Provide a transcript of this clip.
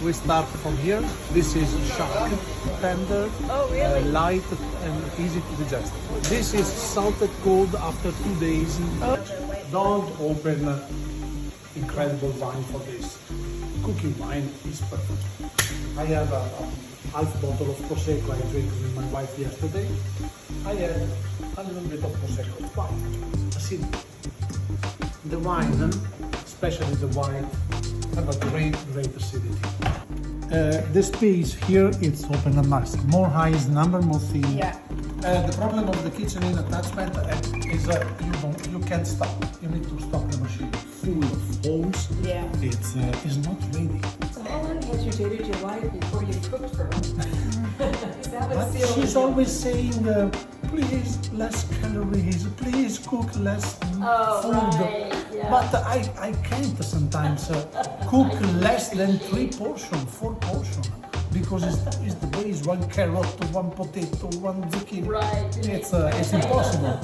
We start from here. This is shark, tender, Oh, really? light and easy to digest. This is salted cold after 2 days. Don't open incredible wine for this. Cooking wine is perfect. I have a half bottle of Prosecco I drank with my wife yesterday. I had a little bit of Prosecco. Why? Acidity. The wine, especially the white, have a great acidity. The space here it's open and max. More high is number, more thin. Yeah. The problem of the kitchen in attachment is you can't stop. You need to stop the machine. Full of holes. Yeah. It's not ready. So how long had you dated your wife before you cooked for her? Is that what But sealed she's the deal? always saying, please less calories, please cook less food. Right, yeah. But I can't sometimes cook less than 3 portions, 4 portions. Because it's the base, 1 carrot, 1 potato, 1 zucchini. Right. It's impossible.